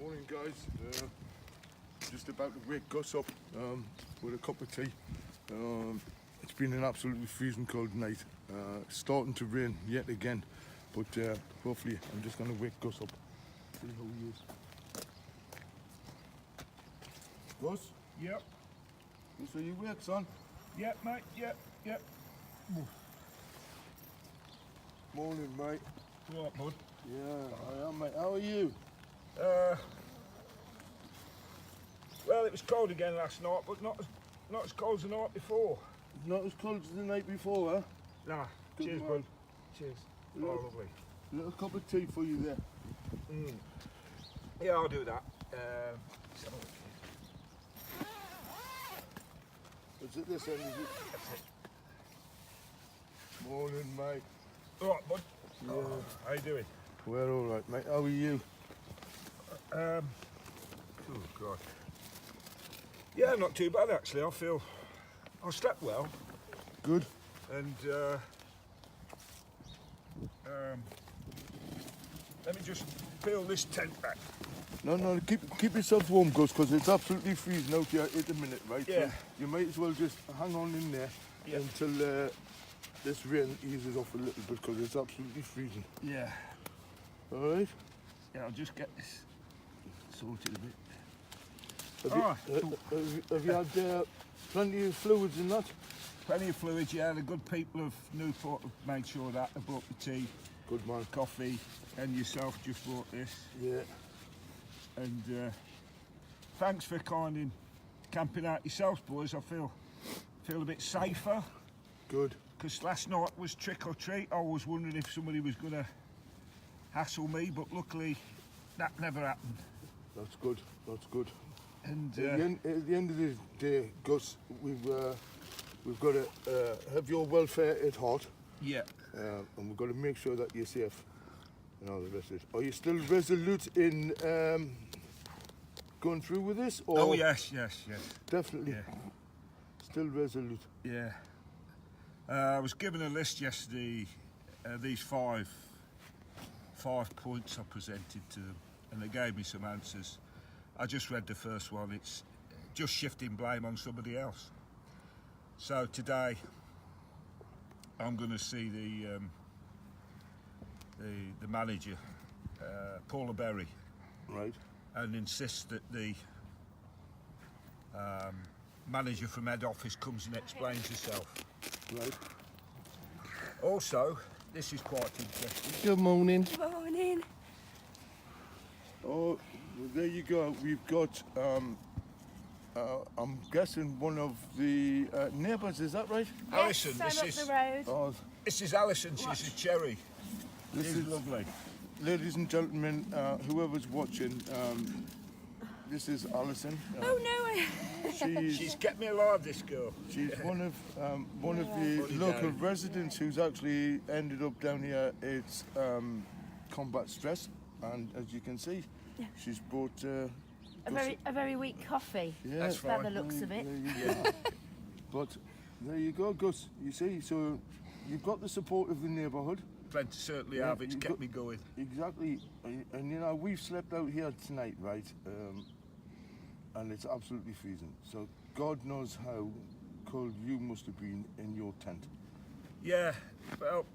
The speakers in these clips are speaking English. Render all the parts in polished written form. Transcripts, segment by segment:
Morning guys, just about to wake Gus up with a cup of tea. It's been an absolutely freezing cold night, starting to rain yet again, but hopefully I'm just going to wake Gus up, see how he is. Gus? Yep. So you awake, son? Yep, mate, yep. Morning, mate. What, bud? Yeah, I am, mate. How are you? Well, it was cold again last night, but not as cold as the night before. Not as cold as the night before, huh? Nah, Good cheers, man. bud. Cheers. Yeah. Oh, lovely. Little cup of tea for you there. Yeah, I'll do that. Let's have a look here. Is it this end, is it? Morning, mate. All right, bud. Yeah. How you doing? We're all right, mate. How are you? Oh, God. Yeah, not too bad, actually. I slept well. Good. And, let me just peel this tent back. No, keep yourself warm, Gus, because it's absolutely freezing out here at the minute, right? Yeah. So you might as well just hang on in there until this rain eases off a little bit, because it's absolutely freezing. Yeah. All right? Yeah, I'll just get this sorted a bit. Have you had plenty of fluids in that? Plenty of fluids, yeah. The good people of Newport have made sure that. They brought the tea, Good man. coffee, and yourself just brought this. Yeah. And thanks for kind in camping out yourselves, boys. I feel a bit safer. Good. Because last night was trick or treat. I was wondering if somebody was going to hassle me, but luckily that never happened. That's good. That's good. And At the end of the day, Gus, we've got to have your welfare at heart. yeah, And we've got to make sure that you're safe and all the rest of it. Are you still resolute in going through with this? Or oh yes. Definitely. Yeah. Still resolute. Yeah. I was given a list yesterday, these five points I presented to them, and they gave me some answers. I just read the first one. It's just shifting blame on somebody else. So today I'm going to see the manager, Paula Berry, Right. and insist that the manager from head office comes and explains herself. Right. Also, this is quite interesting. Good morning. Good morning. Oh, well, there you go. We've got, I'm guessing one of the neighbours, is that right? Alison, yes, I'm up the road. Oh, this is Alison. She's a cherry. this She's is lovely. Ladies and gentlemen, whoever's watching, this is Alison. Oh no! She's kept me alive, this girl. She's one of the Buddy local Darren. residents who's actually ended up down here. It's Combat Stress, and as you can see, she's brought a very weak coffee. yeah, That's By fine. the looks of it. There you go. But there you go, Gus. You see, so you've got the support of the neighbourhood. Plenty certainly Yeah, have. It's you kept got- me going. Exactly, and you know we've slept out here tonight, right? And it's absolutely freezing. So God knows how cold you must have been in your tent. Yeah, well,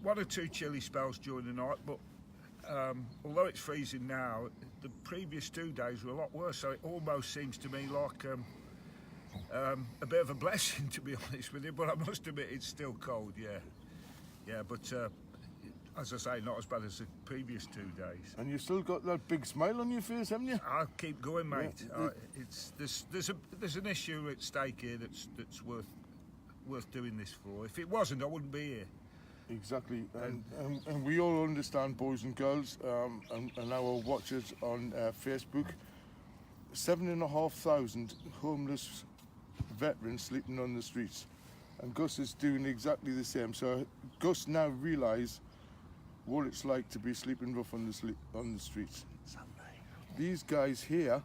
one or two chilly spells during the night, but although it's freezing now, the previous 2 days were a lot worse. So it almost seems to me like a bit of a blessing, to be honest with you. But I must admit, it's still cold. Yeah, but as I say, not as bad as the previous 2 days. And you've still got that big smile on your face, haven't you? I'll keep going, mate. Yeah. There's an issue at stake here that's worth doing this for. If it wasn't, I wouldn't be here. Exactly, and we all understand, boys and girls, and our watchers on Facebook, 7,500 homeless veterans sleeping on the streets, and Gus is doing exactly the same. So Gus now realises what it's like to be sleeping rough on the streets. These guys here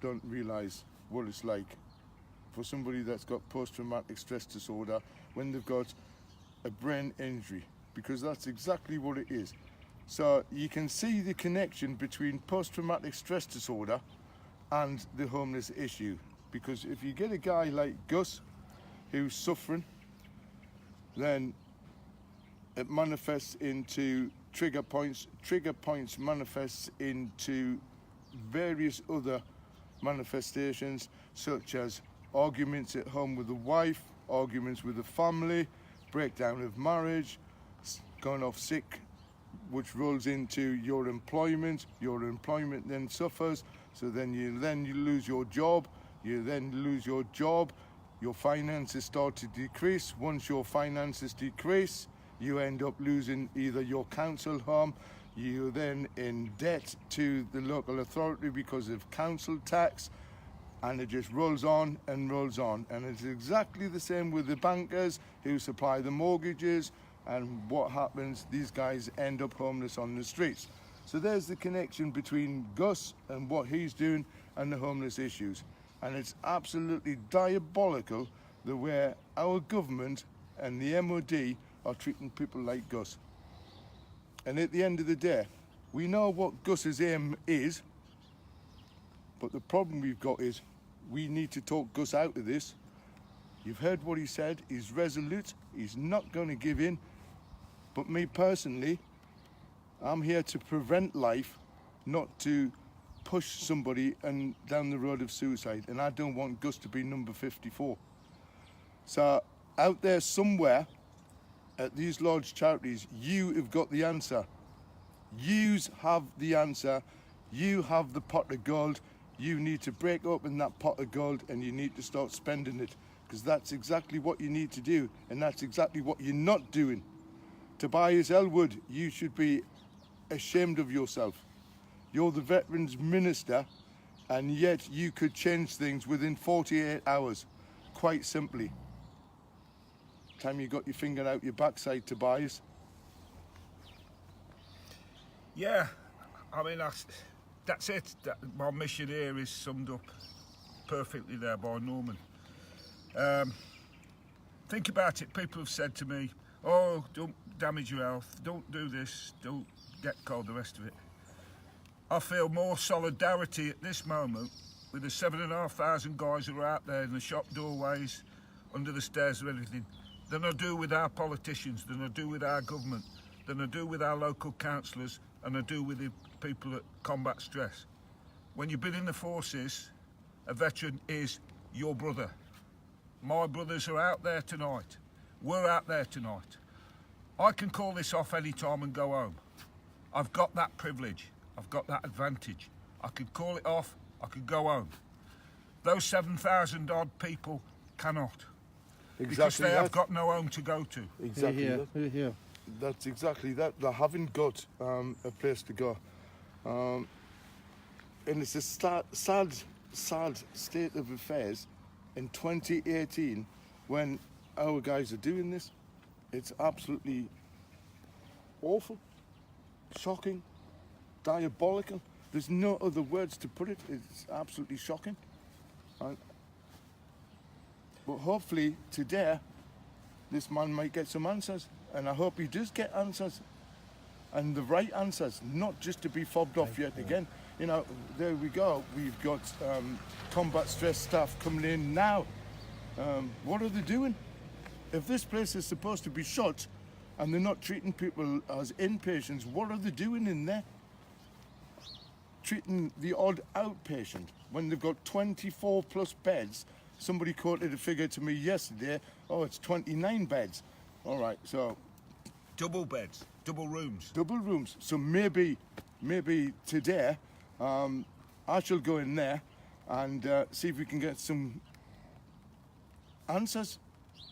don't realise what it's like for somebody that's got post-traumatic stress disorder when they've got a brain injury, because that's exactly what it is. So you can see the connection between post-traumatic stress disorder and the homeless issue. Because if you get a guy like Gus who's suffering, then it manifests into trigger points. Trigger points manifests into various other manifestations, such as arguments at home with the wife, arguments with the family, breakdown of marriage, going off sick, which rolls into your employment. Your employment then suffers, so then you lose your job. You then lose your job. Your finances start to decrease. Once your finances decrease, you end up losing either your council home, you're then in debt to the local authority because of council tax, and it just rolls on and rolls on. And it's exactly the same with the bankers who supply the mortgages, and what happens, these guys end up homeless on the streets. So there's the connection between Gus and what he's doing and the homeless issues. And it's absolutely diabolical the way our government and the MOD are treating people like Gus. And at the end of the day, we know what Gus's aim is, but the problem we've got is we need to talk Gus out of this. You've heard what he said. He's resolute. He's not going to give in. But me personally, I'm here to prevent life, not to push somebody and down the road of suicide. And I don't want Gus to be number 54. So out there somewhere at these large charities, you have got the answer. Yous have the answer. You have the pot of gold. You need to break open that pot of gold and you need to start spending it, because that's exactly what you need to do, and that's exactly what you're not doing. Tobias Elwood, you should be ashamed of yourself. You're the Veterans Minister, and yet you could change things within 48 hours, quite simply. Time you got your finger out your backside, Tobias. Yeah, I mean, that's it. My mission here is summed up perfectly there by Norman. Think about it. People have said to me, oh, don't damage your health, don't do this, don't get cold, the rest of it. I feel more solidarity at this moment with the 7,500 guys who are out there in the shop doorways, under the stairs and everything, than I do with our politicians, than I do with our government, than I do with our local councillors, and I do with the people at Combat Stress. When you've been in the forces, a veteran is your brother. My brothers are out there tonight. We're out there tonight. I can call this off any time and go home. I've got that privilege. I've got that advantage. I could call it off, I could go home. Those 7,000 odd people cannot. Exactly, because they have got no home to go to. Exactly. Yeah. That's exactly that. They haven't got a place to go. And it's a sad state of affairs in 2018 when our guys are doing this. It's absolutely awful, shocking, diabolical. There's no other words to put it. It's absolutely shocking. But hopefully today, this man might get some answers. And I hope he does get answers. And the right answers, not just to be fobbed off yet again. You know, there we go. We've got combat stress staff coming in now. What are they doing? If this place is supposed to be shut and they're not treating people as inpatients, what are they doing in there? Treating the odd outpatient when they've got 24 plus beds. Somebody quoted a figure to me yesterday, oh, it's 29 beds. All right, so... Double beds, double rooms. Double rooms. So maybe today, I shall go in there and see if we can get some answers.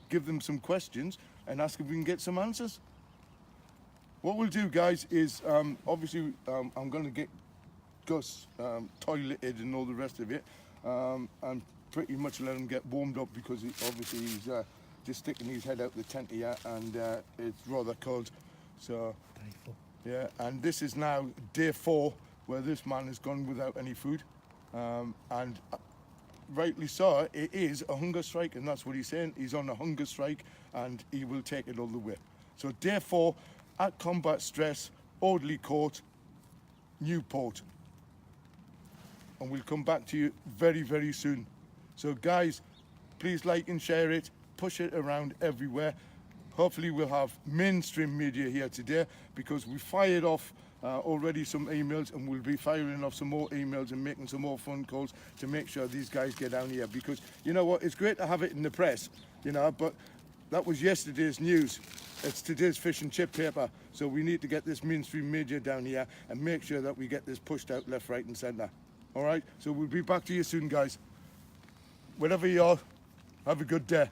Give them some questions and ask if we can get some answers. What we'll do, guys, is obviously I'm going to get Gus toileted and all the rest of it, and pretty much let him get warmed up because obviously he's just sticking his head out the tent here, and it's rather cold. So yeah, and this is now day 4 where this man has gone without any food, and rightly so. It is a hunger strike, and that's what he's saying. He's on a hunger strike and he will take it all the way. So day 4 at Combat Stress, Audley Court, Newport. And we'll come back to you very, very soon. So guys, please like and share it, push it around everywhere. Hopefully we'll have mainstream media here today, because we fired off already some emails, and we'll be firing off some more emails and making some more phone calls to make sure these guys get down here. Because you know what, it's great to have it in the press, you know, but that was yesterday's news. It's today's fish and chip paper. So we need to get this mainstream media down here and make sure that we get this pushed out left, right and centre. All right, so we'll be back to you soon, guys. Wherever you are, have a good day.